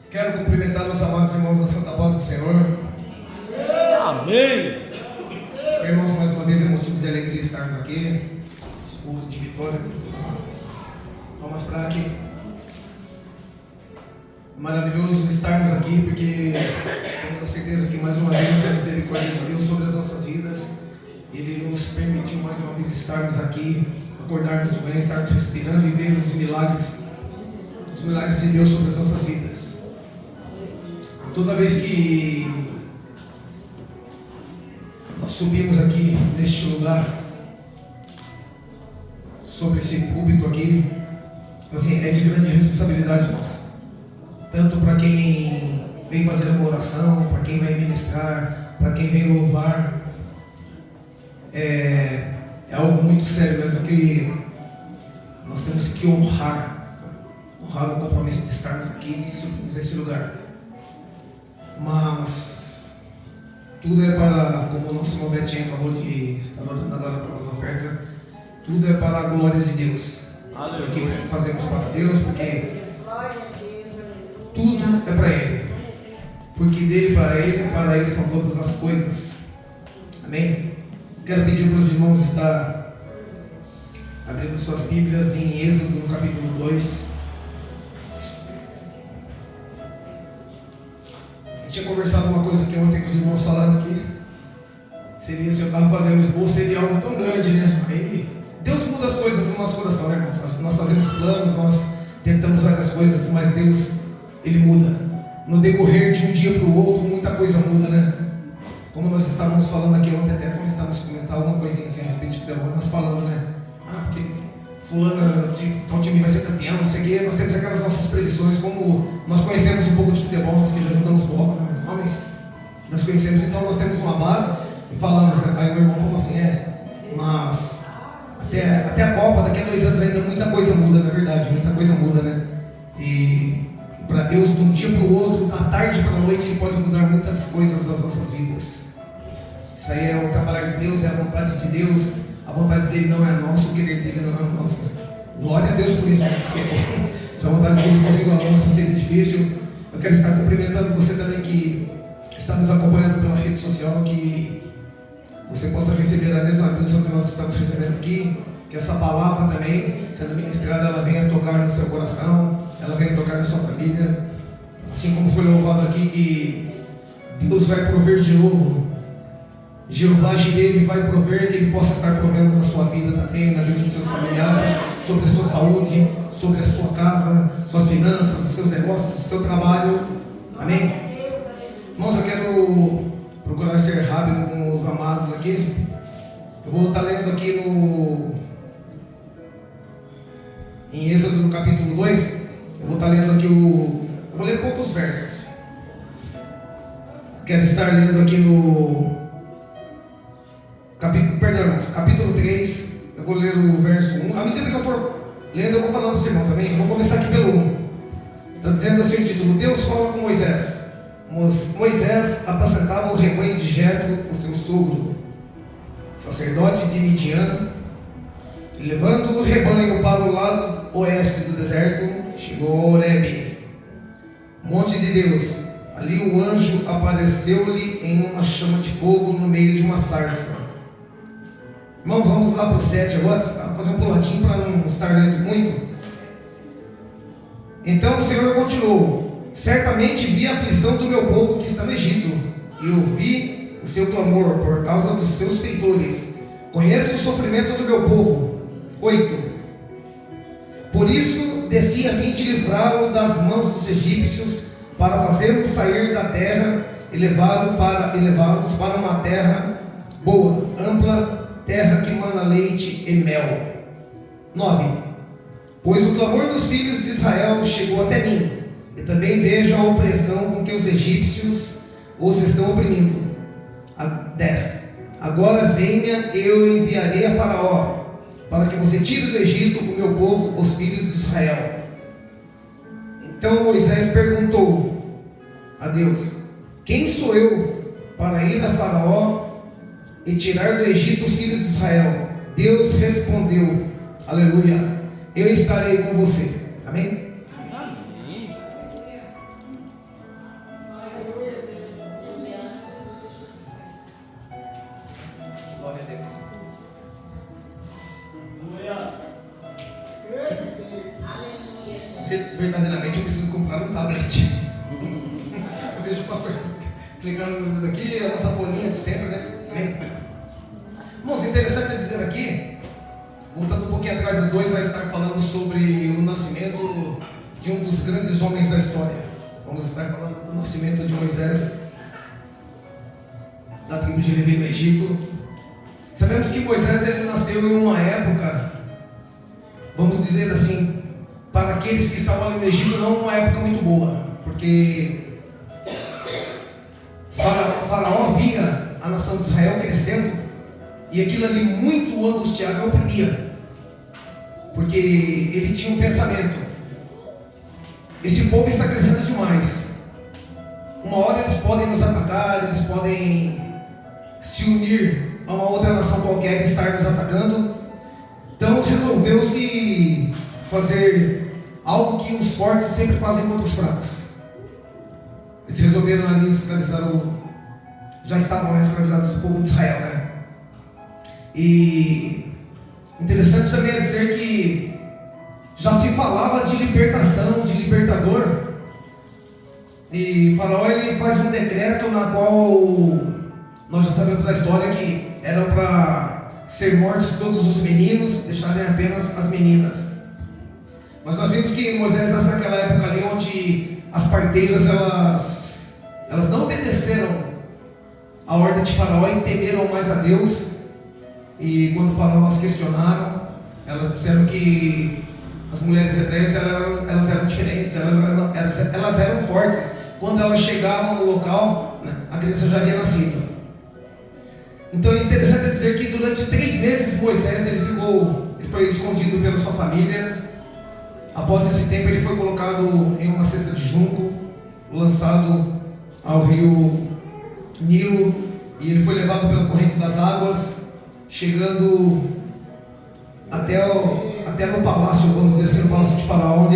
Quero cumprimentar meus amados irmãos da Santa Paz do Senhor. Amém. Irmãos, mais uma vez é motivo de alegria estarmos aqui, esposo de Vitória. Vamos para aqui. Maravilhoso estarmos aqui, porque temos a certeza que mais uma vez a misericórdia de Deus sobre as nossas vidas. Ele nos permitiu mais uma vez estarmos aqui, acordarmos de manhã, estarmos respirando e ver os milagres de Deus sobre as nossas vidas. Toda vez que nós subimos aqui neste lugar, sobre esse púlpito aqui, assim, é de grande responsabilidade nossa. Tanto para quem vem fazer uma oração, para quem vai ministrar, para quem vem louvar. É algo muito sério mesmo, que nós temos que honrar o compromisso de estarmos aqui e de subirmos a esse lugar. Mas tudo é para, como o nosso irmão Betinho acabou de estar orando agora para as ofertas, tudo é para a glória de Deus. Porque fazemos para Deus, porque tudo é para Ele. Porque dele, para Ele são todas as coisas. Amém? Quero pedir para os irmãos estar abrindo suas Bíblias em Êxodo, no capítulo 2. Eu tinha conversado uma coisa que ontem com os irmãos falaram aqui. Seria, se eu estava fazendo esboço, seria algo tão grande, né? Aí, Deus muda as coisas no nosso coração, né, irmãos? Nós fazemos planos, nós tentamos várias coisas, mas Deus, Ele muda. No decorrer de um dia para o outro, muita coisa muda, né? Como nós estávamos falando aqui ontem, até quando estávamos comentando alguma coisinha assim a respeito de futebol, nós falamos, né? Porque fulano, tal time vai ser campeão, não sei o quê. Nós temos aquelas nossas previsões, como nós conhecemos um pouco de futebol, nós que já jogamos bola, né? Os homens, nós conhecemos, então nós temos uma base e falamos, né? Aí o meu irmão falou assim, mas até a Copa, daqui a 2 anos ainda muita coisa muda, na verdade, muita coisa muda, né? E para Deus, de um dia para o outro, da tarde para a noite, Ele pode mudar muitas coisas das nossas vidas. Isso aí é o trabalhar de Deus, é a vontade de Deus. A vontade dele não é nossa, o querer dele não é nosso. Glória a Deus por isso. Se a vontade dele fosse igual a nossa, seria difícil. Eu quero estar cumprimentando você também que está nos acompanhando pela rede social, que você possa receber a mesma bênção que nós estamos recebendo aqui. Que essa palavra também, sendo ministrada, ela venha tocar no seu coração, ela venha tocar na sua família. Assim como foi louvado aqui, que Deus vai prover de novo. Jeová Jireh vai prover, que Ele possa estar provendo na sua vida também, na vida de seus familiares, sobre a sua saúde, sobre a sua casa, suas finanças, os seus negócios, o seu trabalho. Amém? Irmãos, eu quero procurar ser rápido com os amados aqui. Eu vou estar lendo aqui em Êxodo, no capítulo 2. Eu vou estar lendo aqui eu vou ler poucos versos. Quero estar lendo aqui no capítulo 3, eu vou ler o verso 1. À medida que eu for lendo, eu vou falando para os irmãos, amém? Eu vou começar aqui pelo 1. Está dizendo assim o título: Deus fala com Moisés. Moisés apacentava o rebanho de Jetro, o seu sogro, sacerdote de Midian. E levando o rebanho para o lado oeste do deserto, chegou a Horebe, monte de Deus. Ali o anjo apareceu-lhe em uma chama de fogo no meio de uma sarça. Irmãos, vamos lá para o 7 agora, vamos fazer um puladinho para não estar lendo muito. Então o Senhor continuou: certamente vi a aflição do meu povo que está no Egito, e ouvi o seu clamor por causa dos seus feitores. Conheço o sofrimento do meu povo. 8. Por isso desci a fim de livrá-lo das mãos dos egípcios, para fazê-los sair da terra e levá-los para uma terra boa, ampla, terra que mana leite e mel. 9. Pois o clamor dos filhos de Israel chegou até mim, e também vejo a opressão com que os egípcios os estão oprimindo. 10. Agora venha, eu enviarei a Faraó, para que você tire do Egito o meu povo, os filhos de Israel. Então Moisés perguntou a Deus: quem sou eu para ir a Faraó e tirar do Egito os filhos de Israel? Deus respondeu: aleluia, eu estarei com você. Amém? clicando aqui, a nossa folhinha de sempre, né? Irmãos, interessante é dizer aqui, voltando um pouquinho atrás, o 2 vai estar falando sobre o nascimento de um dos grandes homens da história. Vamos estar falando do nascimento de Moisés, da tribo de Levi no Egito. Sabemos que Moisés ele nasceu em uma época, vamos dizer assim, para aqueles que estavam ali no Egito, não uma época muito boa, porque Faraó via a nação de Israel crescendo e aquilo ali muito angustiado e oprimia, porque ele tinha um pensamento: esse povo está crescendo demais, uma hora eles podem nos atacar, eles podem se unir a uma outra nação qualquer e estar nos atacando. Então resolveu-se fazer algo que os fortes sempre fazem contra os fracos. Eles resolveram ali escravizar já estavam lá escravizados o povo de Israel, né? E interessante também é dizer que já se falava de libertação, de libertador. E Faraó ele faz um decreto na qual nós já sabemos da história que era para ser mortos todos os meninos, deixarem apenas as meninas. Mas nós vimos que Moisés nasceu naquela época ali onde as parteiras elas não obedeceram a ordem de Faraó e temeram mais a Deus. E quando Faraó as questionaram, elas disseram que as mulheres hebreias elas eram diferentes, elas eram fortes. Quando elas chegavam no local, né, a criança já havia nascido. Então é interessante dizer que durante 3 meses Moisés ele foi escondido pela sua família. Após esse tempo ele foi colocado em uma cesta de junco, lançado ao rio Nilo, e ele foi levado pela corrente das águas, chegando até no palácio, vamos dizer assim, no palácio de Faraó, onde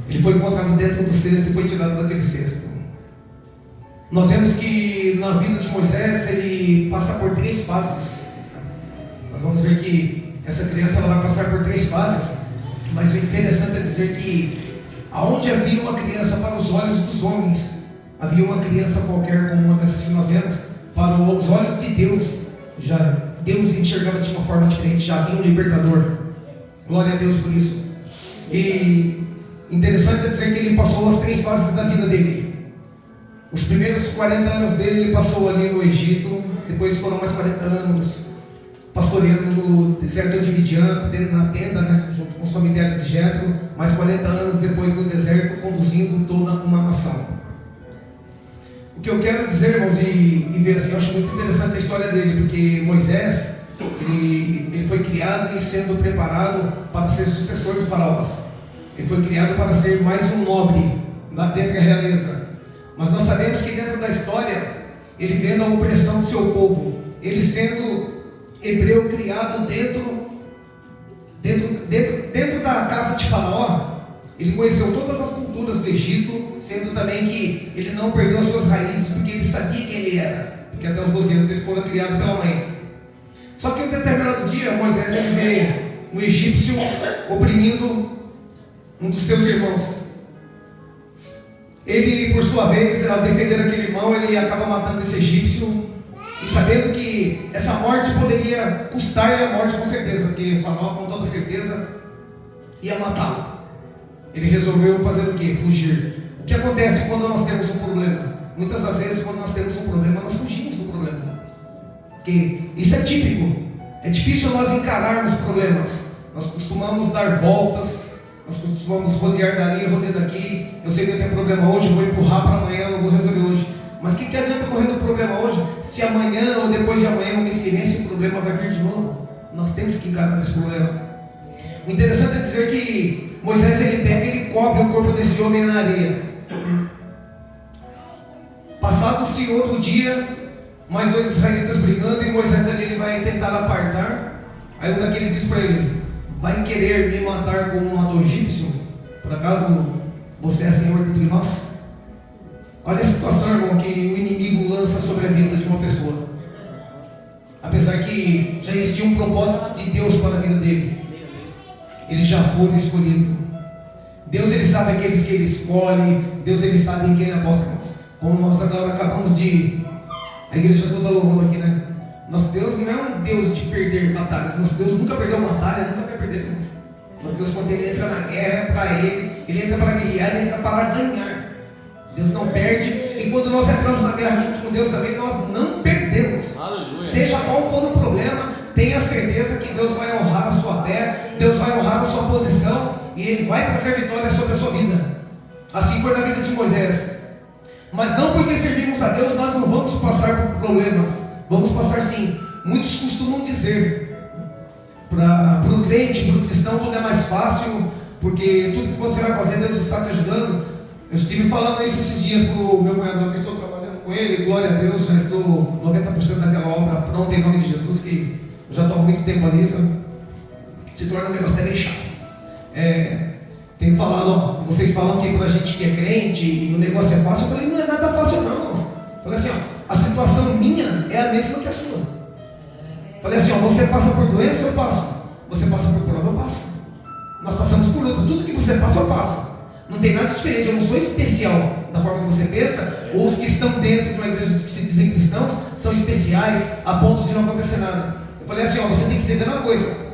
ele foi encontrado dentro do cesto e foi tirado daquele cesto. Nós vemos que na vida de Moisés ele passa por 3 fases. Nós vamos ver que essa criança ela vai passar por 3 fases, mas o interessante é dizer que aonde havia uma criança para os olhos dos homens, havia uma criança qualquer como uma dessas que nós vemos, para os olhos de Deus, já Deus enxergava de uma forma diferente, já havia um libertador. Glória a Deus por isso. E interessante é dizer que ele passou as 3 fases da vida dele. Os primeiros 40 anos dele ele passou ali no Egito, depois foram mais 40 anos pastoreando no deserto de Midian, na tenda, né, junto com os familiares de Jetro, mais 40 anos depois no deserto, conduzindo toda uma nação. O que eu quero dizer, irmãos, e ver assim, eu acho muito interessante a história dele, porque Moisés, ele foi criado e sendo preparado para ser sucessor de Faraó. Ele foi criado para ser mais um nobre dentro da realeza. Mas nós sabemos que dentro da história, ele vendo a opressão do seu povo, ele sendo hebreu criado dentro da casa de Faraó, ele conheceu todas as culturas do Egito, sendo também que ele não perdeu as suas raízes, porque ele sabia quem ele era, porque até os 12 anos ele foi criado pela mãe. Só que em um determinado dia, Moisés ele vê um egípcio oprimindo um dos seus irmãos. Ele, por sua vez, ao defender aquele irmão, ele acaba matando esse egípcio, e sabendo que essa morte poderia custar-lhe a morte com certeza, porque Faraó com toda certeza ia matá-lo. Ele resolveu fazer o quê? Fugir. O que acontece quando nós temos um problema? Muitas das vezes quando nós temos um problema, nós fugimos do problema. Porque isso é típico. É difícil nós encararmos problemas. Nós costumamos dar voltas, nós costumamos rodear dali, rodear daqui. Eu sei que eu tenho problema hoje, eu vou empurrar para amanhã, eu não vou resolver hoje. Mas o que adianta correr do problema hoje, se amanhã ou depois de amanhã, no mês que vem, esse problema vai vir de novo? Nós temos que encarar esse problema. O interessante é dizer que Moisés ele pega e ele cobre o corpo desse homem na areia. Passado-se outro dia, mais 2 israelitas brigando, e Moisés ali ele vai tentar apartar. Aí um daqueles diz para ele: vai querer me matar como matou o egípcio? Por acaso você é senhor entre nós? Olha a situação, irmão, que o inimigo lança sobre a vida de uma pessoa. Apesar que já existia um propósito de Deus para a vida dele, ele já foi escolhido. Deus ele sabe aqueles que ele escolhe, Deus ele sabe em quem ele aposta. Como nós agora acabamos de... A igreja toda louvando aqui, né? Nosso Deus não é um Deus de perder batalhas. Nosso Deus nunca perdeu batalha, nunca vai perder. Nosso Deus, quando Ele entra na guerra, é para Ele entra para guerrear, Ele entra para ganhar. Deus não perde. E quando nós entramos na guerra junto com Deus também, nós não perdemos. Aleluia. Seja qual for o problema, tenha certeza que Deus vai honrar a sua fé, Deus vai honrar a sua posição e Ele vai trazer vitória sobre a sua vida. Assim foi na vida de Moisés. Mas não porque servimos a Deus nós não vamos passar por problemas. Vamos passar sim. Muitos costumam dizer para o crente, para o cristão, tudo é mais fácil, porque tudo que você vai fazer, Deus está te ajudando. Eu estive falando isso esses dias para o meu cunhado, que estou trabalhando com ele, glória a Deus, já estou 90% daquela obra pronta em nome de Jesus, que eu já estou há muito tempo ali, se torna um negócio até meio chato. Tenho falado, ó, vocês falam que para a gente que é crente e o negócio é fácil, eu falei, não é nada fácil não. Eu falei assim, ó, a situação minha é a mesma que a sua. Eu falei assim, ó, você passa por doença, eu passo. Você passa por prova, eu passo. Nós passamos por luta, tudo que você passa, eu passo. Não tem nada diferente, eu não sou especial da forma que você pensa, ou os que estão dentro de uma igreja que se dizem cristãos são especiais a ponto de não acontecer nada. Eu falei assim, ó, você tem que entender uma coisa.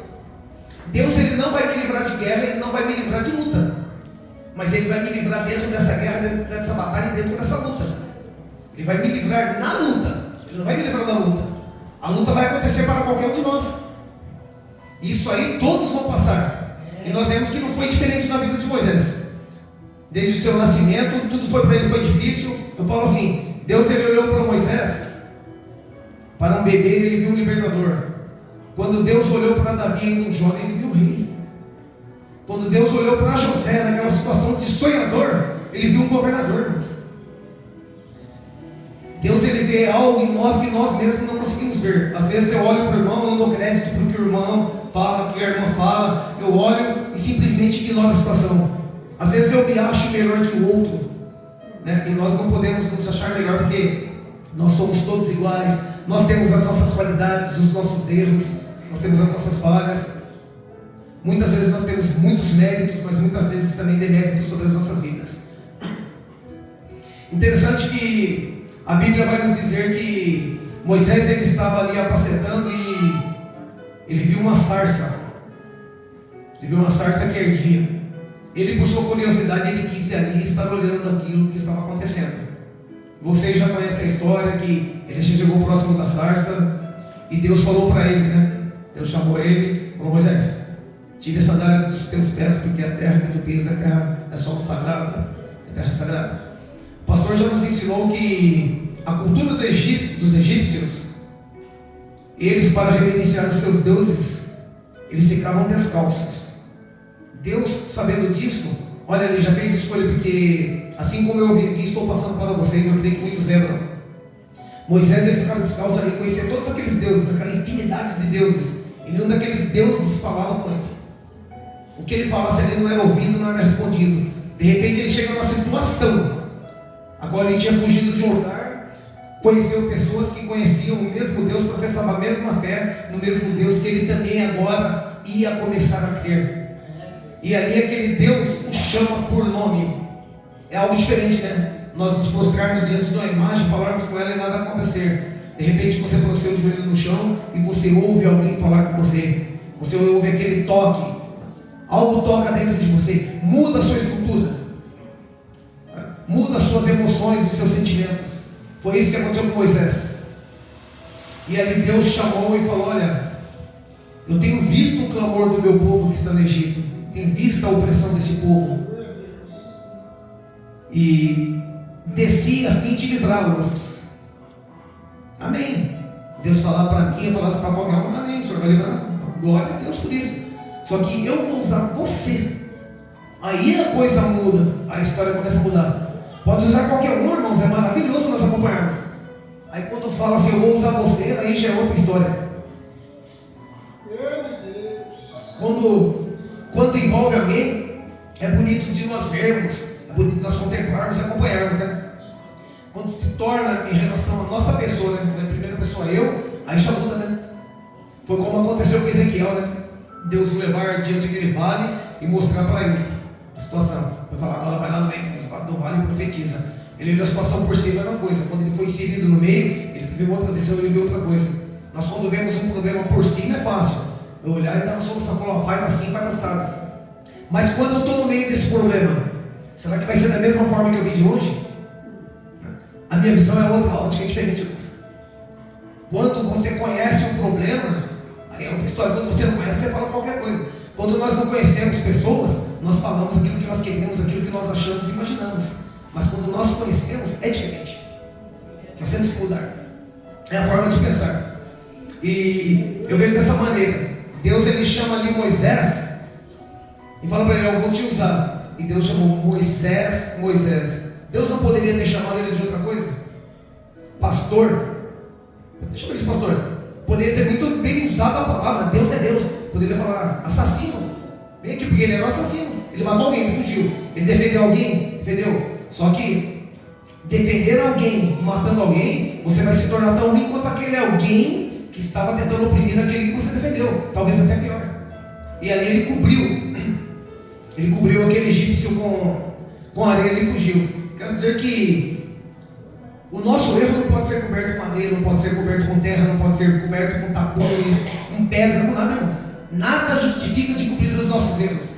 Deus, Ele não vai me livrar de guerra, Ele não vai me livrar de luta. Mas Ele vai me livrar dentro dessa guerra, dentro dessa batalha e dentro dessa luta. Ele vai me livrar na luta. Ele não vai me livrar da luta. A luta vai acontecer para qualquer um de nós. Isso aí todos vão passar. E nós vemos que não foi diferente na vida de Moisés. Desde o seu nascimento, tudo foi para ele foi difícil. Eu falo assim, Deus Ele olhou para Moisés, para um bebê Ele viu um libertador. Quando Deus olhou para Davi e um jovem, Ele viu o rei. Quando Deus olhou para José, naquela situação de sonhador, Ele viu um governador. Deus Ele vê algo em nós que nós mesmos não conseguimos ver. Às vezes eu olho para o irmão, não dou crédito para o que o irmão fala, que a irmã fala. Eu olho e simplesmente ignoro a situação. Às vezes eu me acho melhor que o outro, né? E nós não podemos nos achar melhor, porque nós somos todos iguais. Nós temos as nossas qualidades, os nossos erros, nós temos as nossas falhas. Muitas vezes nós temos muitos méritos, mas muitas vezes também deméritos sobre as nossas vidas. Interessante que a Bíblia vai nos dizer que Moisés ele estava ali apacentando e ele viu uma sarça. Ele viu uma sarça que ardia. Ele, por sua curiosidade, ele quis ir ali e estar olhando aquilo que estava acontecendo. Vocês já conhecem a história que ele chegou próximo da sarça e Deus falou para ele, né? Deus chamou ele e falou, Moisés, tire a sandália dos teus pés, porque a terra que tu pisas é solo sagrada, é terra sagrada. O pastor já nos ensinou que a cultura dos egípcios, eles, para reverenciar os seus deuses, eles ficavam descalços. Deus, sabendo disso, olha, Ele já fez escolha, porque assim como eu vi aqui, estou passando para vocês, eu creio que muitos lembram. Moisés ele ficava descalço ali, conhecia todos aqueles deuses, aquela infinidade de deuses. E nenhum daqueles deuses falava com ele. O que ele falasse ali não era ouvido, não era respondido. De repente ele chega numa situação. Agora ele tinha fugido de um lugar, conheceu pessoas que conheciam o mesmo Deus, professavam a mesma fé no mesmo Deus, que ele também agora ia começar a crer. E ali aquele Deus o chama por nome. É algo diferente, né? Nós nos prostrarmos diante de uma imagem, falarmos com ela e nada acontecer. De repente você põe o seu joelho no chão e você ouve alguém falar com você. Você ouve aquele toque. Algo toca dentro de você. Muda a sua estrutura. Muda as suas emoções, os seus sentimentos. Foi isso que aconteceu com Moisés. E ali Deus chamou e falou, olha, eu tenho visto o clamor do meu povo que está no Egito. Tenho visto a opressão desse povo. E desci a fim de livrá-los. Amém. Deus falar para mim, eu falasse para qualquer um, amém, o Senhor vai livrar. Glória a Deus por isso. Só que eu vou usar você. Aí a coisa muda, a história começa a mudar. Pode usar qualquer um, irmãos, é maravilhoso nós acompanharmos. Aí quando fala assim, eu vou usar você, aí já é outra história. Quando envolve alguém, é bonito de nós vermos, é bonito de nós contemplarmos e acompanharmos, né? Quando se torna em relação à nossa pessoa, né? Na primeira pessoa eu, aí já muda, né? Foi como aconteceu com Ezequiel, né? Deus o levar diante daquele vale e mostrar para ele a situação. Vai falar, agora vai lá no meio do vale e profetiza. Ele olhou a situação por cima, era uma coisa. Quando ele foi inserido no meio, ele teve outra visão, ele viu outra coisa. Nós, quando vemos um problema por cima, é fácil. Eu olhar e dar uma solução, falar, faz assim, faz assado. Mas quando eu estou no meio desse problema, será que vai ser da mesma forma que eu vi de hoje? A minha visão é outra, a ótica é diferente. Quando você conhece um problema, aí é outra história. Quando você não conhece, você fala qualquer coisa. Quando nós não conhecemos pessoas, nós falamos aquilo que nós queremos, aquilo que nós achamos e imaginamos. Mas quando nós conhecemos, é diferente. Nós temos que mudar. É a forma de pensar. E eu vejo dessa maneira. Deus, ele chama ali Moisés e fala para ele, eu vou te usar. E Deus chamou Moisés, Moisés. Deus não poderia ter chamado ele de outra coisa? Pastor. Deixa eu ver de pastor. Poderia ter muito bem usado a palavra. Deus é Deus. Poderia falar assassino. Vem aqui, porque ele era um assassino. Ele matou alguém, ele fugiu. Ele defendeu alguém, defendeu. Só que defender alguém matando alguém, você vai se tornar tão ruim quanto aquele alguém que estava tentando oprimir aquele que você defendeu. Talvez até pior. E ali ele cobriu. Ele cobriu aquele egípcio com areia e ele fugiu. Quero dizer que o nosso erro não pode ser coberto com areia, não pode ser coberto com terra, não pode ser coberto com tapume, com pedra, com nada, irmãos. Nada justifica de cobrir os nossos erros.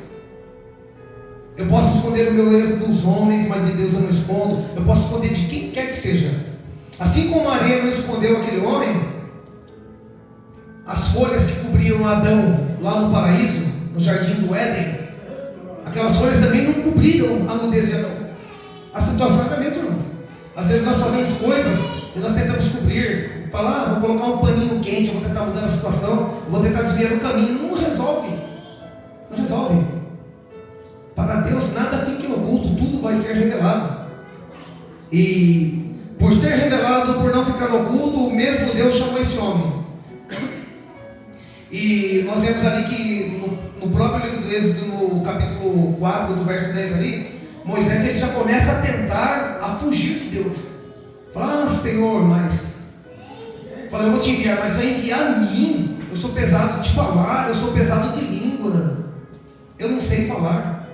Eu posso esconder o meu erro dos homens, mas em Deus eu não escondo. Eu posso esconder de quem quer que seja. Assim como a areia não escondeu aquele homem, as folhas que cobriam Adão lá no paraíso, no jardim do Éden, aquelas folhas também não cobriram a nudez de Adão. A situação é a mesma, irmãos. Às vezes nós fazemos coisas e nós tentamos cobrir, falar, vou colocar um paninho quente, eu vou tentar mudar a situação, eu vou tentar desviar o caminho. Não resolve. Não resolve. Para Deus nada fica oculto, tudo vai ser revelado. E por ser revelado, por não ficar oculto, o mesmo Deus chamou esse homem. E nós vemos ali que no próprio livro do Êxodo, no capítulo 4, do verso 10 ali, Moisés ele já começa a tentar a fugir de Deus. Fala, Senhor, fala, eu vou te enviar, mas vai enviar a mim. Eu sou pesado de falar, eu sou pesado de língua, eu não sei falar.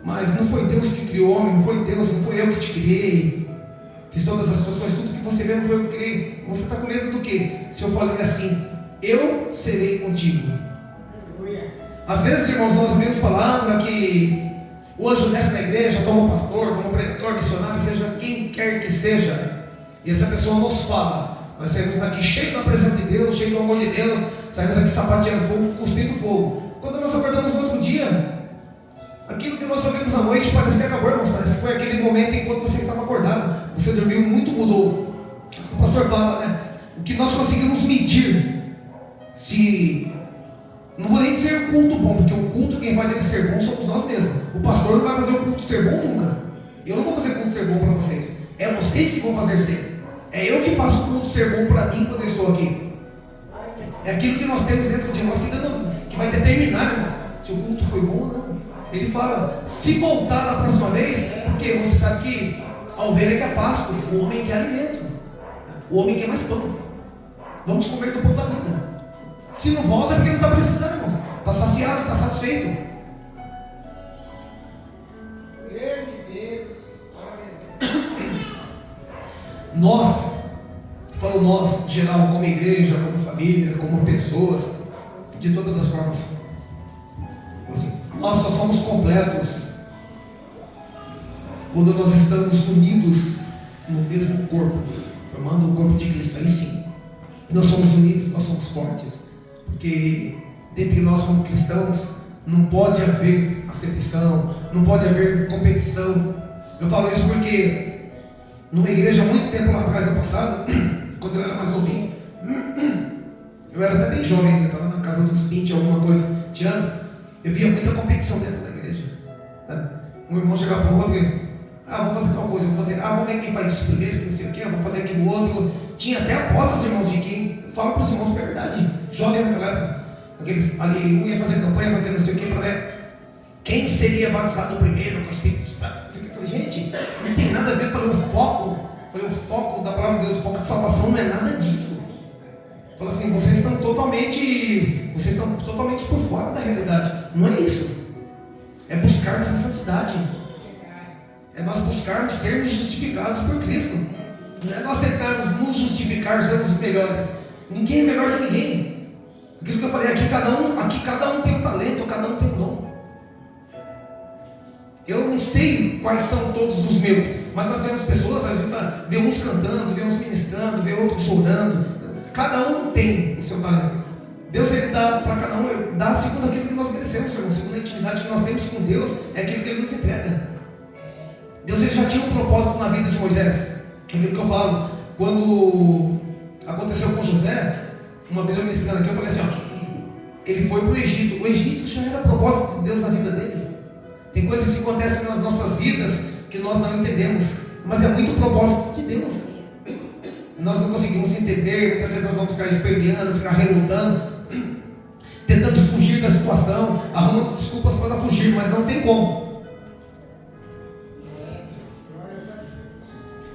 Mas não foi Deus que criou o homem, não foi Deus, não foi eu que te criei. Fiz todas as situações, tudo que você vê não foi eu que criei. Você está com medo do quê? Se eu falei assim, eu serei contigo. Às vezes, irmãos, nós ouvimos palavra que o anjo desce na igreja, toma pastor, toma pregador, missionário, seja quem quer que seja, e essa pessoa nos fala. Nós saímos daqui cheio da presença de Deus, cheio do amor de Deus, saímos daqui sapateando fogo, cuspindo fogo. Quando nós acordamos no outro dia, aquilo que nós ouvimos à noite parece que acabou, irmãos. Parece que foi aquele momento enquanto você estava acordado. Você dormiu muito, mudou. O pastor fala, né? O que nós conseguimos medir, se... Não vou nem dizer o culto bom, porque o culto quem faz ele ser bom somos nós mesmos. O pastor não vai fazer o culto ser bom nunca. Eu não vou fazer o culto ser bom para vocês. É vocês que vão fazer ser. É eu que faço o culto ser bom para mim quando eu estou aqui. É aquilo que nós temos dentro de nós que vai determinar, irmãos, se o culto foi bom ou não. Ele fala, se voltar da próxima vez, porque você sabe que a ovelha quer pasto, o homem quer alimento, o homem quer mais pão. Vamos comer do pão da vida. Se não volta é porque não está precisando, irmãos. Está saciado, está satisfeito. Grande Deus. Nós, falo nós, geral, como igreja, como família, como pessoas, de todas as formas, assim, nós só somos completos quando nós estamos unidos no mesmo corpo, formando o corpo de Cristo. Aí sim, nós somos unidos, nós somos fortes. Porque dentre nós como cristãos não pode haver acepção, não pode haver competição. Eu falo isso porque numa igreja muito tempo lá atrás, no passado, quando eu era mais novinho, eu era até bem jovem ainda, estava na casa dos 20 alguma coisa de anos, eu via muita competição dentro da igreja, sabe? Um irmão chegava para o outro e vamos fazer tal coisa, vamos fazer, vamos ver quem faz isso primeiro, que não sei o que, vamos fazer aquilo outro. Tinha até apostas, irmãos, de quem fala para os irmãos que é verdade, jovens naquela época, aqueles ali, um ia fazer campanha, fazer não sei o que, para quem seria batizado primeiro com o Espírito Santo. Eu falei, gente, não tem nada a ver com o foco da palavra de Deus, o foco de salvação não é nada disso. Falei assim, vocês estão totalmente por fora da realidade. Não é isso. É buscarmos a santidade. É nós buscarmos sermos justificados por Cristo. Não é nós tentarmos nos justificar, sermos os melhores. Ninguém é melhor que ninguém. Aquilo que eu falei, aqui cada um tem um talento, cada um tem um dom. Eu não sei quais são todos os meus, mas nós vemos pessoas, a gente vê uns cantando, vê uns ministrando, vê outros orando. Cada um tem o seu talento. Deus, ele dá para cada um, ele dá segundo aquilo que nós merecemos, irmão. Segundo a intimidade que nós temos com Deus, é aquilo que ele nos entrega. Deus, ele já tinha um propósito na vida de Moisés. Aquilo que eu falo, quando aconteceu com José, uma vez eu ministrando aqui, eu falei assim, ele foi para o Egito. O Egito já era propósito de Deus na vida dele. Tem coisas que acontecem nas nossas vidas que nós não entendemos, mas é muito propósito de Deus. Nós não conseguimos entender, muitas vezes nós vamos ficar esperneando, ficar relutando, tentando fugir da situação, arrumando desculpas para fugir, mas não tem como.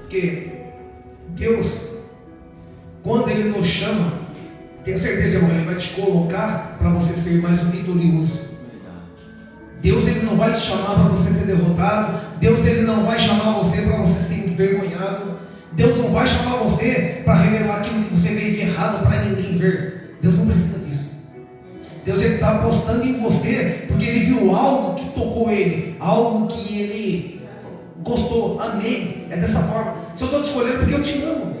Porque Deus, quando Ele nos chama, tenha certeza, irmão, Ele vai te colocar para você ser mais um vitorioso. Deus, ele não vai te chamar para você ser derrotado. Deus, ele não vai chamar você para você ser envergonhado. Deus não vai chamar você para revelar aquilo que você fez de errado para ninguém ver. Deus não precisa disso. Deus, ele está apostando em você porque ele viu algo que tocou ele, algo que ele gostou. Amém. É dessa forma. Se eu estou te escolhendo porque eu te amo,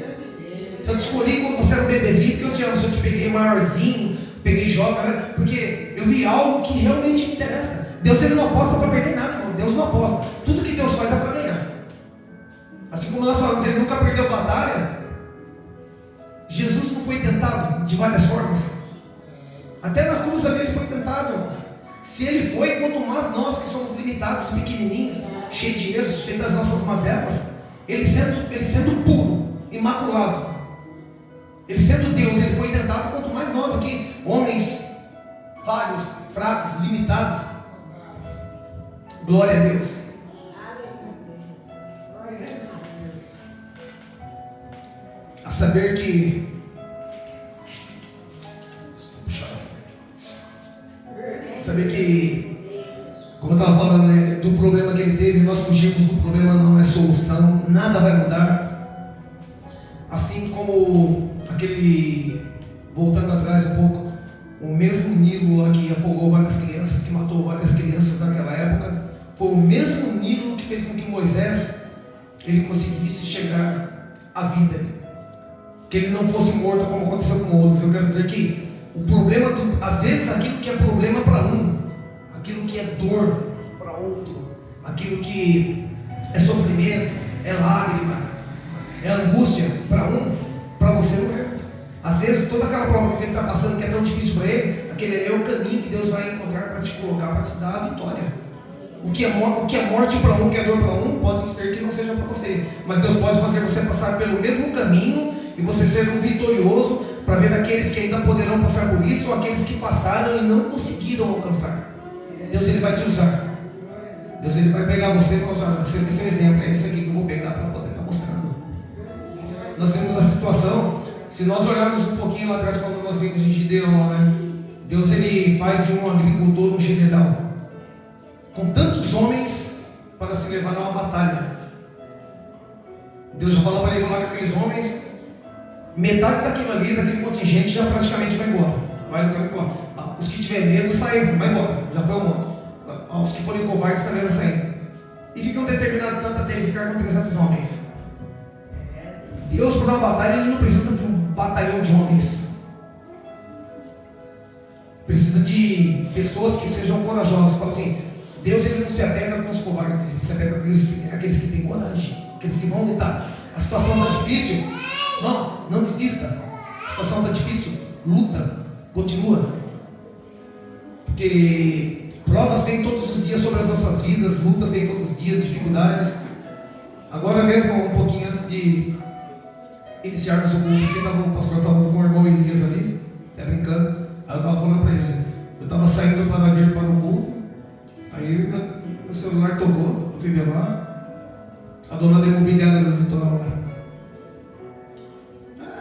se eu te escolhi quando você era um bebezinho porque eu te amo, se eu te peguei maiorzinho, peguei jovem, porque eu vi algo que realmente me interessa. Deus, ele não aposta para perder nada, irmão. Deus não aposta. Tudo que Deus faz é para ganhar. Assim como nós falamos, ele nunca perdeu batalha. Jesus não foi tentado de várias formas. Até na cruz ali ele foi tentado, irmãos. Se ele foi, quanto mais nós que somos limitados, pequenininhos, cheios de erros, cheios das nossas mazelas, ele sendo puro, imaculado, ele sendo Deus, ele foi tentado, quanto mais nós aqui, homens falhos, fracos, limitados. Glória a Deus. A saber que como eu estava falando, né, do problema que ele teve, nós fugimos do problema, não é solução, nada vai mudar. Assim como voltando atrás um pouco, o mesmo Nilo lá que afogou várias crianças, que matou várias crianças naquela época, foi o mesmo Nilo que fez com que Moisés ele conseguisse chegar à vida, que ele não fosse morto como aconteceu com outros. Eu quero dizer que o problema, às vezes aquilo que é problema para um, aquilo que é dor para outro, aquilo que é sofrimento, é lágrima, é angústia para um, para você não é. Às vezes toda aquela prova que ele está passando, que é tão difícil para ele, aquele é o caminho que Deus vai encontrar para te colocar, para te dar a vitória. O que é morte para um, o que é dor para um, pode ser que não seja para você, mas Deus pode fazer você passar pelo mesmo caminho e você ser um vitorioso, para ver aqueles que ainda poderão passar por isso, ou aqueles que passaram e não conseguiram alcançar. Deus, ele vai te usar. Deus, ele vai pegar você e falar assim: você tem seu exemplo, é esse aqui que eu vou pegar para poder estar mostrando. Nós temos a situação, se nós olharmos um pouquinho lá atrás, quando nós vimos em Gideão, né? Deus, ele faz de um agricultor um general, com tantos homens para se levar a uma batalha. Deus já falou para ele falar com aqueles homens, metade daquilo ali, daquele contingente já praticamente vai embora. Vai no caminho e falar: os que tiverem medo saem, vai embora, já foi um monte. Os que forem covardes também vão sair. E fica um determinado tanto até ele ficar com 300 homens. Deus, para uma batalha, ele não precisa de um batalhão de homens. Precisa de pessoas que sejam corajosas. Fala assim: Deus, ele não se apega com os covardes, ele se apega com aqueles que têm coragem, aqueles que vão lutar. A situação está difícil, não desista. A situação está difícil, luta, continua. Porque provas vêm todos os dias sobre as nossas vidas, lutas vêm todos os dias, dificuldades. Agora mesmo, um pouquinho antes de iniciarmos o culto, aqui estava o pastor falando com o irmão Elias ali, até brincando. Aí eu estava falando para ele, eu estava saindo para vir para o culto, aí o celular tocou, eu fui ver lá, a dona da imobiliária do litoral lá.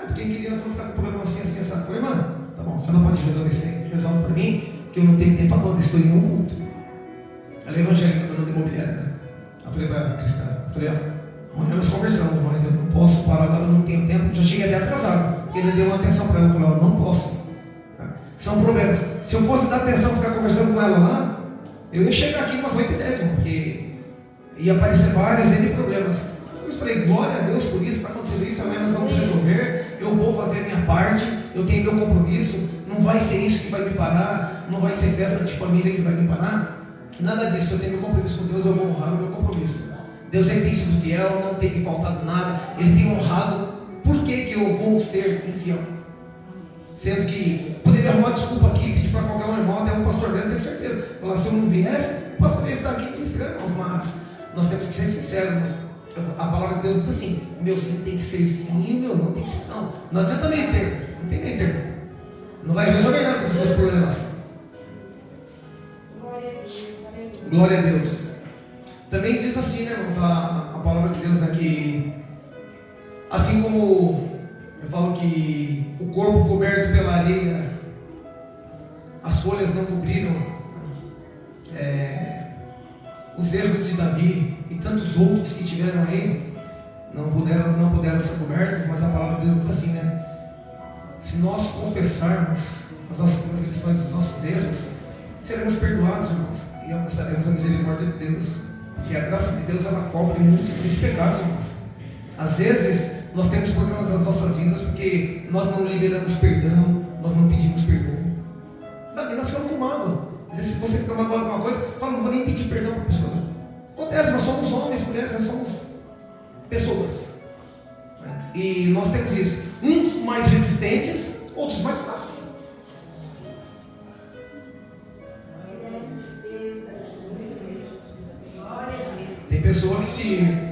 Porque queria falou que está com problema assim, essa. Eu falei: mano, tá bom, você não pode resolver isso aí, resolve para mim, que eu não tenho tempo agora, estou em um culto. Ela é evangélica, dona da imobiliária, né? Eu falei para ela, cristã, amanhã nós conversamos, mas eu não posso parar agora, não tenho tempo, já cheguei até atrasado. Porque ele deu uma atenção para ela, eu falei, não posso. São problemas. Se eu fosse dar atenção e ficar conversando com ela lá, eu ia chegar aqui umas 8h10, porque ia aparecer vários problemas. Eu falei, glória a Deus por isso, está acontecendo isso, amanhã nós vamos resolver, eu vou fazer a minha parte, eu tenho meu compromisso, não vai ser isso que vai me parar, não vai ser festa de família que vai me parar, nada disso, eu tenho meu compromisso com Deus, eu vou honrar o meu compromisso. Deus ele tem sido fiel, não tem me faltado nada, ele tem honrado, por que eu vou ser infiel? Sendo que poderia arrumar desculpa aqui, pedir para qualquer um irmão, até um pastor mesmo, tenho certeza, falar, se eu não viesse, o pastor ia estar aqui ministrando, mas nós temos que ser sinceros. A palavra de Deus diz assim, meu sim tem que ser sim e o meu não tem que ser não. Não adianta meio termo, não tem meio termo. Não vai resolver nada com os seus problemas. Glória a Deus. Também diz assim, né, irmãos, a palavra de Deus, né, que assim como eu falo que o corpo coberto pela areia, as folhas não cobriram os erros de Davi e tantos outros que tiveram aí, não puderam ser cobertos, mas a palavra de Deus diz assim, né? Se nós confessarmos as nossas transgressões, os nossos erros, seremos perdoados, irmãos, e alcançaremos a misericórdia de Deus, porque a graça de Deus ela cobre multidão de pecados, irmãos. Às vezes nós temos problemas nas nossas vidas porque nós não liberamos perdão, nós não pedimos perdão. Daí nós ficamos com mágoa. Às vezes, se você fica magoado com uma coisa, fala, não vou nem pedir perdão para a pessoa. Acontece, nós somos homens, mulheres, nós somos pessoas. E nós temos isso. Uns mais resistentes, outros mais fracos. Tem pessoa que se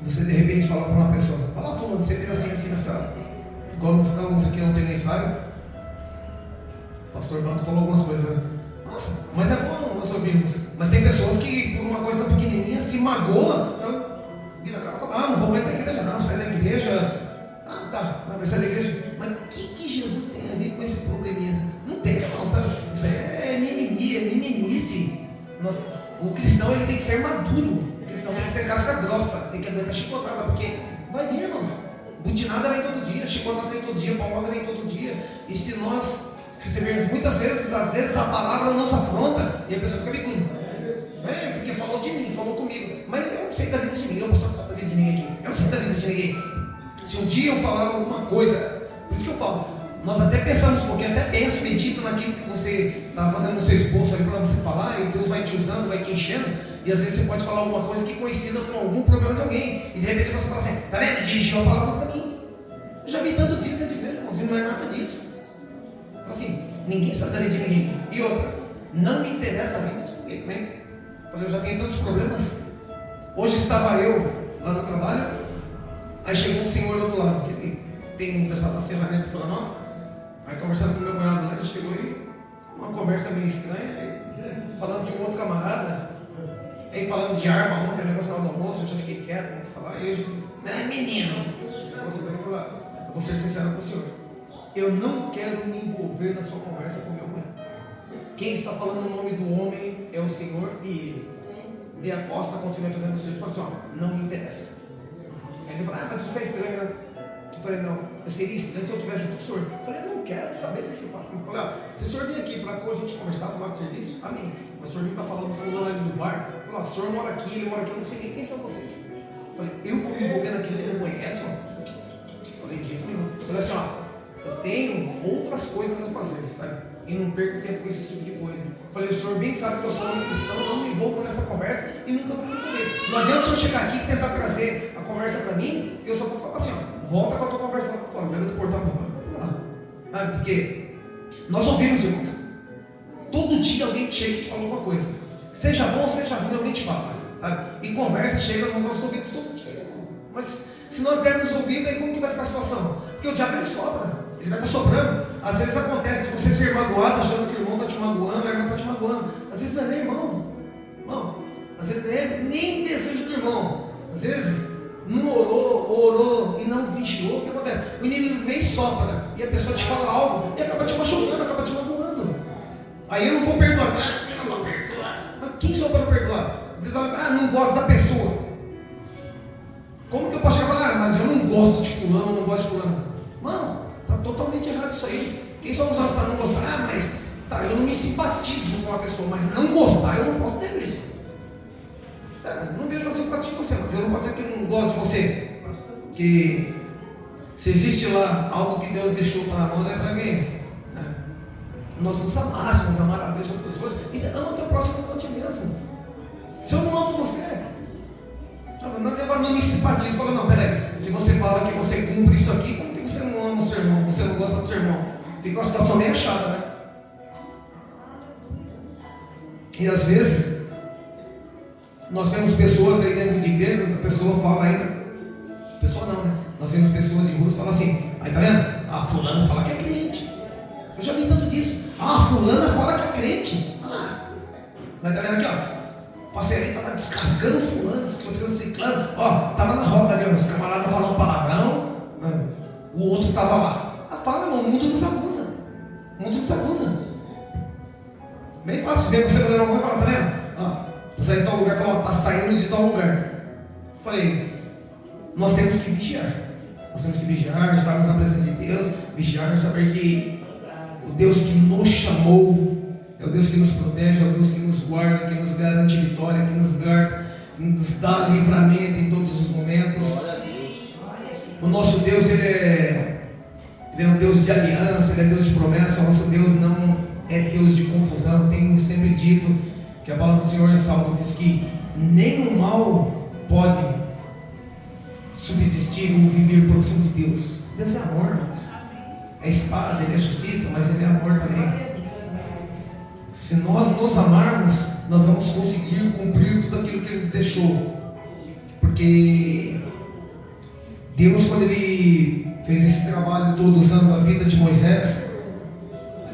você de repente fala para uma pessoa, fala fulano, você teve assim, nessa. Igual nós estamos aqui no Tem Ensaio, o pastor Banto falou algumas coisas, né? Nossa, mas é bom nós ouvirmos. Mas tem pessoas que por uma coisa tão pequenininha se magoam, vira a cara e fala, não vou mais da igreja, não, sai da igreja. Vai sair da igreja. Mas o que Jesus tem a ver com esse probleminha? Não tem, não, sabe? Isso é mimimi, é meninice. O cristão ele tem que ser maduro. O cristão tem que ter casca grossa, tem que aguentar chicotada, porque vai vir, irmãos. Butinada vem todo dia, chicotada vem todo dia, palmada vem todo dia. E se nós recebermos muitas vezes, às vezes a palavra nos afronta e a pessoa fica bicuda. Porque falou de mim, falou comigo. Mas eu não sei da vida de ninguém, eu não posso saber da vida de ninguém aqui. Eu não sei da vida de ninguém. Se um dia eu falar alguma coisa, por isso que eu falo, nós até pensamos um pouquinho, até penso, medito naquilo que você está fazendo no seu esboço ali para você falar, e Deus vai te usando, vai te enchendo, e às vezes você pode falar alguma coisa que coincida com algum problema de alguém, e de repente você fala assim, tá vendo? Dirigiu a palavra para mim. Eu já vi tanto disso dentro de igreja, irmãos, e não é nada disso. Então assim, ninguém sabe da vida de ninguém. E outra, não me interessa a vida de ninguém também. Falei, eu já tenho tantos problemas. Hoje estava eu lá no trabalho, aí chegou um senhor do outro lado, que ele tem um pessoal para serramento e falou, nossa, aí conversando com o meu cunhado lá, ele chegou aí, uma conversa meio estranha, falando de um outro camarada, aí falando de arma ontem, o negócio lá do almoço, eu já fiquei quieto, não falar, aí eu menino, eu vou ser sincero com o senhor, eu não quero me envolver na sua conversa com o meu cunhado. Quem está falando o nome do homem é o Senhor e ele. Dê a costa, continue fazendo o seu, e falou assim, não me interessa. Aí ele falou, mas você é estranho, né? Eu falei, não, eu seria estranho se eu estiver junto com o senhor. Eu falei, eu não quero saber desse papo. Eu falei, se o senhor vir aqui para a gente conversar, falar de serviço, amém. Mas o senhor vir para falar do fulano ali do bar, eu falei, o senhor mora aqui, ele mora aqui, eu não sei quem são vocês. Eu falei, eu vou me envolver naquilo que eu não conheço? Eu falei, eu falei assim, eu tenho outras coisas a fazer, sabe? E não perco tempo com esse tipo de coisa. Eu falei, o senhor bem sabe que eu sou um cristão, eu não me envolvo nessa conversa e nunca vou me envolver. Não adianta o senhor chegar aqui e tentar trazer a conversa para mim, eu só vou falar assim, volta com a tua conversa lá para fora, pega do portão para fora. Sabe? Porque nós ouvimos, irmãos, todo dia alguém chega e te fala alguma coisa. Seja bom ou seja ruim, alguém te fala. Sabe? E conversa chega nos nossos ouvidos todo dia. Mas se nós dermos ouvido, aí como que vai ficar a situação? Porque o diabo ele sopra. Ele vai estar soprando. Às vezes acontece de você ser magoado, achando que o irmão está te magoando, a irmã está te magoando. Às vezes não é nem irmão. Às vezes não é nem desejo do irmão. Às vezes não orou e não vigiou. O que acontece? O inimigo vem e sopra. E a pessoa te fala algo e acaba te machucando, acaba te magoando. Aí eu não vou perdoar. Eu não vou perdoar. Mas quem sou eu para perdoar? Às vezes olha, não gosto da pessoa. Como que eu posso chegar e falar, mas eu não gosto de fulano, não gosto de fulano? Mano, está totalmente errado isso aí. Quem somos nós para não gostar? Mas tá, eu não me simpatizo com a pessoa, mas não gostar, eu não posso ser isso. Não vejo uma simpatia com você, mas eu não posso dizer que eu não gosto de você. Que se existe lá algo que Deus deixou para nós, é para quem? Nós nos amássemos, amar a Deus sobre outras coisas. Então, ama o teu próximo como a ti mesmo. Se eu não amo você, mas agora não me simpatizo. Fala, não, peraí. Se você fala que você cumpre isso aqui, como que você não ama o seu irmão? Você não gosta do seu irmão? Fica uma situação meio chata, né? E às vezes, nós vemos pessoas aí dentro de igrejas, a pessoa fala ainda. Pessoa não, né? Nós vemos pessoas de ruas que falam assim, aí tá vendo? Fulano fala que é crente. Eu já vi tanto disso. Fulana fala que é crente. Olha lá. Mas tá vendo aqui, ó. O parceiro estava descascando fulano, descascando ciclano. Tava na roda ali, os camaradas falando palavrão. O outro estava lá. Fala, irmão, o mundo nos acusa. O mundo nos acusa. Bem fácil ver você fazendo alguma coisa e falar, tá vendo? Tá saindo de tal lugar, falou, tá saindo de tal lugar. Falei, nós temos que vigiar. Nós temos que vigiar, estarmos na presença de Deus, vigiar, saber que o Deus que nos chamou é o Deus que nos protege, é o Deus que nos guarda, que nos garante vitória, que nos guarda, que nos dá livramento em todos os momentos. O nosso Deus, Ele é um Deus de aliança, Ele é Deus de promessa. O nosso Deus não é Deus de confusão. Tenho sempre dito que a palavra do Senhor em Salmo diz que nem o mal pode subsistir ou viver próximo de Deus. Deus é amor, irmãos. É espada, Ele é justiça, mas Ele é amor também. Se nós nos amarmos, nós vamos conseguir cumprir tudo aquilo que Ele deixou. Porque Deus, quando Ele fez esse trabalho todo usando a vida de Moisés,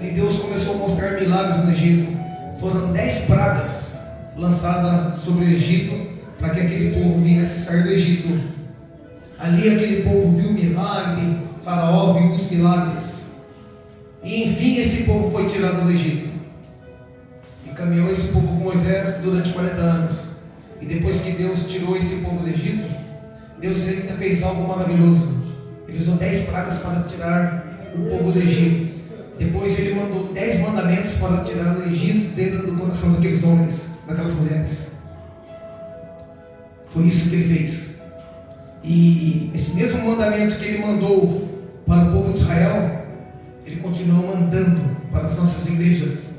e Deus começou a mostrar milagres no Egito. Foram 10 pragas lançadas sobre o Egito, para que aquele povo viesse sair do Egito. Ali aquele povo viu milagre, Faraó viu os milagres. E enfim esse povo foi tirado do Egito. E caminhou esse povo com Moisés durante 40 anos. E depois que Deus tirou esse povo do Egito, Deus ainda fez algo maravilhoso. Ele usou 10 pragas para tirar o povo do Egito. Depois Ele mandou 10 mandamentos para tirar o Egito dentro do coração daqueles homens, daquelas mulheres. Foi isso que Ele fez. E esse mesmo mandamento que Ele mandou para o povo de Israel, Ele continuou mandando para as nossas igrejas.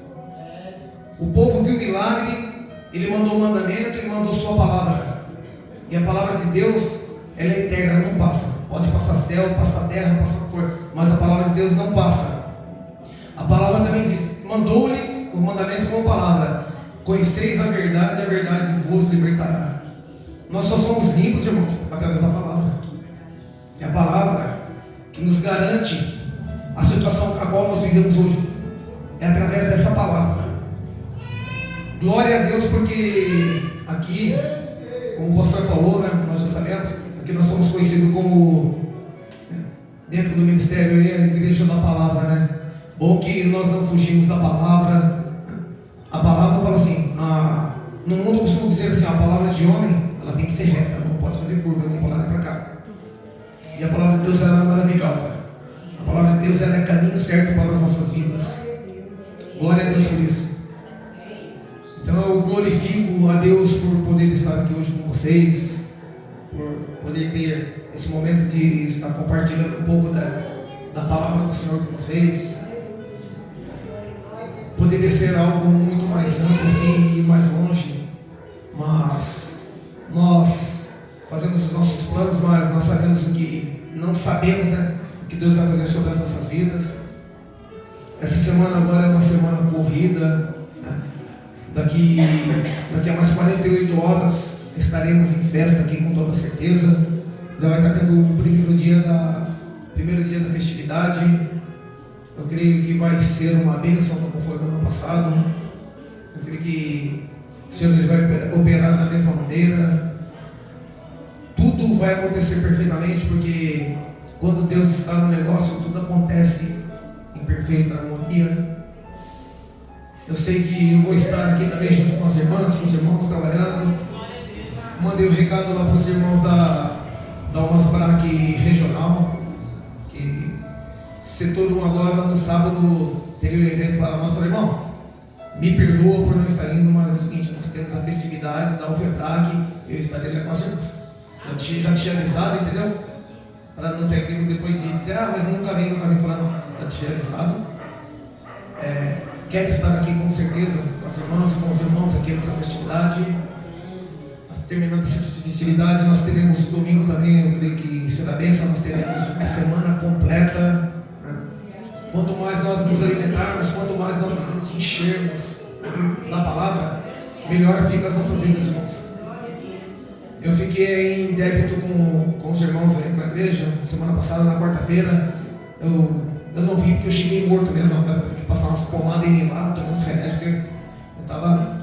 O povo viu milagre, Ele mandou o mandamento e mandou sua palavra. E a palavra de Deus, ela é eterna, ela não passa. Pode passar céu, passar terra, passar cor, mas a palavra de Deus não passa. A palavra também diz, mandou-lhes o mandamento com a palavra: conheceis a verdade vos libertará. Nós só somos limpos, irmãos, através da palavra. É a palavra que nos garante a situação a qual nós vivemos hoje. É através dessa palavra. Glória a Deus, porque aqui, como o pastor falou, né, nós já sabemos, aqui nós somos conhecidos como, dentro do ministério, a igreja da palavra, né? Bom que nós não fugimos da palavra. A palavra fala assim, no mundo eu costumo dizer assim, a palavra de homem, ela tem que ser reta, não pode fazer curva, tem que pular para cá. E a palavra de Deus, ela é maravilhosa. A palavra de Deus, ela é caminho certo para as nossas vidas. Glória a Deus por isso. Então eu glorifico a Deus por poder estar aqui hoje com vocês, por poder ter esse momento de estar compartilhando um pouco da palavra do Senhor com vocês. Poderia ser algo muito mais amplo assim, e mais longe, mas nós fazemos os nossos planos, mas nós sabemos o que não sabemos, né? O que Deus vai fazer sobre as nossas vidas. Essa semana agora é uma semana corrida, né? Daqui a mais 48 horas estaremos em festa aqui com toda certeza. Já vai estar tendo o primeiro dia da festividade. Eu creio que vai ser uma bênção como foi no ano passado. Eu creio que o Senhor ele vai operar da mesma maneira. Tudo vai acontecer perfeitamente, porque quando Deus está no negócio, tudo acontece em perfeita harmonia. Eu sei que eu vou estar aqui também junto com as irmãs, com os irmãos trabalhando. mandei o recado lá para os irmãos da Almasbraque regional, que setor 1 agora, no sábado, teria um evento lá. Nós falei, irmão, me perdoa por não estar indo, mas é o seguinte, nós temos a festividade da Almasbraque, eu estarei lá com as irmãs. Já tinha avisado, entendeu? Para não ter aquilo depois de dizer, mas nunca vem. Falar, não, já tinha avisado. Quero estar aqui com certeza, com as irmãs e com os irmãos aqui nessa festividade. Terminando essa festividade, nós teremos domingo também, eu creio que será bênção, nós teremos uma semana completa. Quanto mais nós nos alimentarmos, quanto mais nós nos enchermos da palavra, melhor fica as nossas vidas, irmãos. Eu fiquei em débito com os irmãos aí com a igreja, semana passada, na quarta-feira. Eu não vim porque eu cheguei morto mesmo, eu tive que passar umas pomadas em mim lá, tomar uns remédios, porque eu estava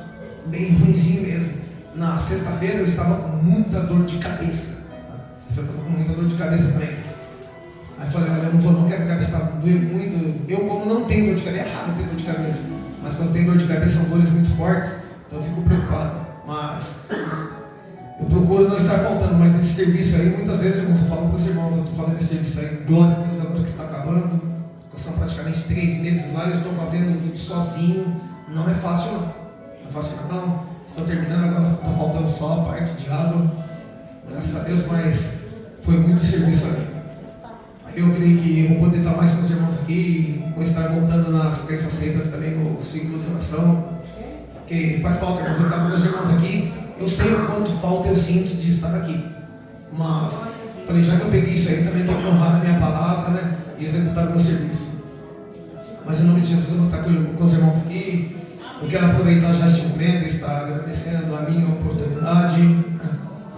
bem ruimzinho mesmo. Na sexta-feira eu estava com muita dor de cabeça. Sexta-feira eu estava com muita dor de cabeça também. Aí eu falei, olha, eu não vou não, porque a cabeça está doendo muito. Eu, como não tenho dor de cabeça, é raro ter dor de cabeça. Mas quando tem dor de cabeça são dores muito fortes, então eu fico preocupado. Mas eu procuro não estar faltando, mas esse serviço aí, muitas vezes, irmãos, eu falo para os irmãos, eu estou fazendo esse serviço aí, glória a Deus, agora que está acabando. São praticamente 3 meses lá, eu estou fazendo tudo sozinho. Não é fácil não. Não é fácil não. Estou terminando agora, está faltando só a parte de água. Graças a Deus, mas foi muito serviço ali. Aí eu creio que eu vou poder estar mais com os irmãos aqui. Vou estar voltando nas terças-feiras também no ciclo de oração. Porque faz falta, irmãos, eu estava com os irmãos aqui. Eu sei o quanto falta eu sinto de estar aqui. Mas falei, já que eu peguei isso aí, também tenho que honrar a minha palavra, né? E executar o meu serviço. Mas em nome de Jesus, eu vou estar com os irmãos aqui. Eu quero aproveitar já este momento e estar agradecendo a minha oportunidade.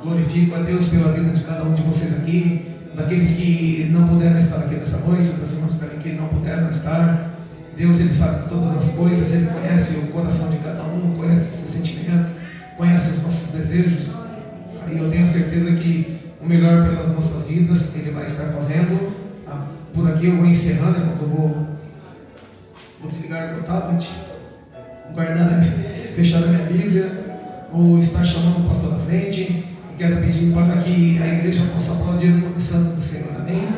Glorifico a Deus pela vida de cada um de vocês aqui. Daqueles que não puderam estar aqui nessa noite, das irmãs também que não puderam estar. Deus, Ele sabe de todas as coisas, Ele conhece o coração de cada um, conhece os seus sentimentos, conhece os nossos desejos. E eu tenho certeza que o melhor pelas nossas vidas Ele vai estar fazendo. Por aqui eu vou encerrando, irmãos, eu vou desligar o meu tablet, fechar a minha Bíblia, vou estar chamando o pastor à frente e quero pedir para que a igreja possa aplaudir o nome santo do Senhor, amém?